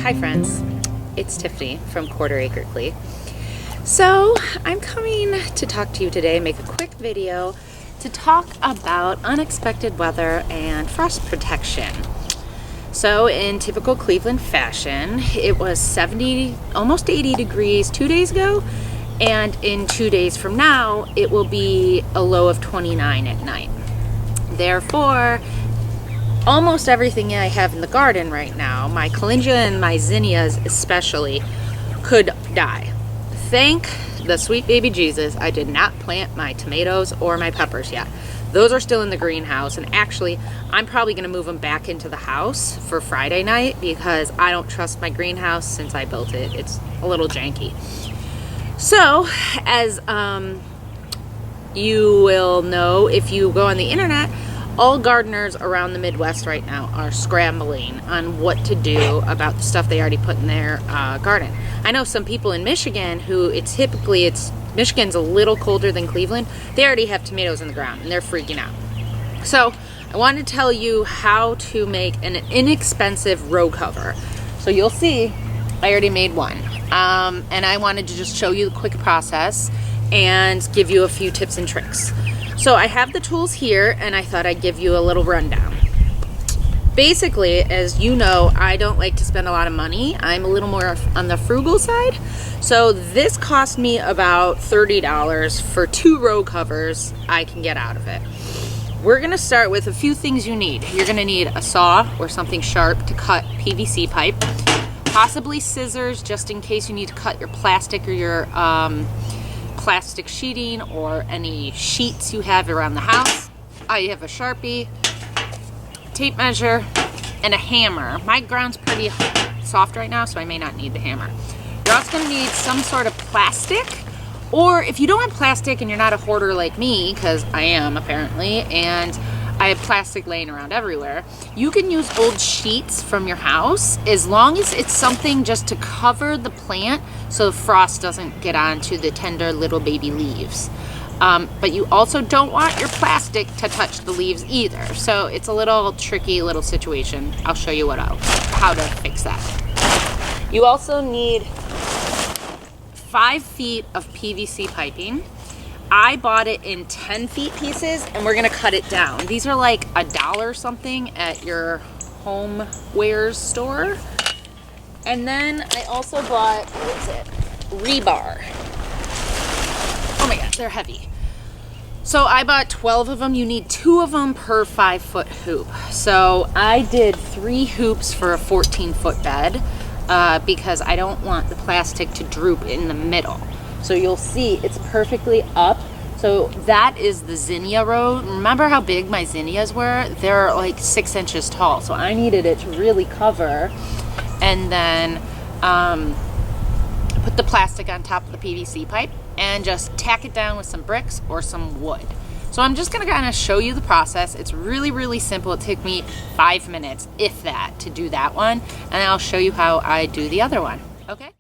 Hi friends, it's Tiffany from Quarter Acre Clee. So I'm coming to talk to you today, make a quick video to talk about unexpected weather and frost protection. So in typical Cleveland fashion, it was 70, almost 80 degrees 2 days ago, and in 2 days from now, it will be a low of 29 at night. Therefore, almost everything I have in the garden right now, my calendula and my zinnias especially, could die. Thank the sweet baby Jesus, I did not plant my tomatoes or my peppers yet. Those are still in the greenhouse, and actually I'm probably going to move them back into the house for Friday night because I don't trust my greenhouse since I built it. It's a little janky. So, as you will know if you go on the internet, all gardeners around the Midwest right now are scrambling on what to do about the stuff they already put in their garden. I know some people in Michigan who Michigan's a little colder than Cleveland. They already have tomatoes in the ground and they're freaking out. So I wanted to tell you how to make an inexpensive row cover. So you'll see I already made one. And I wanted to just show you the quick process and give you a few tips and tricks. So I have the tools here, and I thought I'd give you a little rundown. Basically, as you know, I don't like to spend a lot of money. I'm a little more on the frugal side. So this cost me about $30 for 2 row covers I can get out of it. We're gonna start with a few things you need. You're gonna need a saw or something sharp to cut PVC pipe, possibly scissors just in case you need to cut your plastic or your plastic sheeting or any sheets you have around the house. I have a Sharpie, tape measure, and a hammer. My ground's pretty soft right now, so I may not need the hammer. You're also going to need some sort of plastic, or if you don't have plastic and you're not a hoarder like me, because I am apparently, and I have plastic laying around everywhere, you can use old sheets from your house as long as it's something just to cover the plant so the frost doesn't get onto the tender little baby leaves. But you also don't want your plastic to touch the leaves either. So it's a little tricky little situation. I'll show you how to fix that. You also need 5 feet of PVC piping. I bought it in 10 feet pieces, and we're gonna cut it down. These are like $1 something at your home wares store. And then I also bought, rebar. Oh my God, they're heavy. So I bought 12 of them. You need 2 of them per 5-foot hoop. So I did 3 hoops for a 14-foot bed because I don't want the plastic to droop in the middle. So you'll see it's perfectly up. So that is the zinnia row. Remember how big my zinnias were? They're like 6 inches tall. So I needed it to really cover, and then put the plastic on top of the PVC pipe and just tack it down with some bricks or some wood. So I'm just gonna kind of show you the process. It's really, really simple. It took me 5 minutes, if that, to do that one. And I'll show you how I do the other one, okay?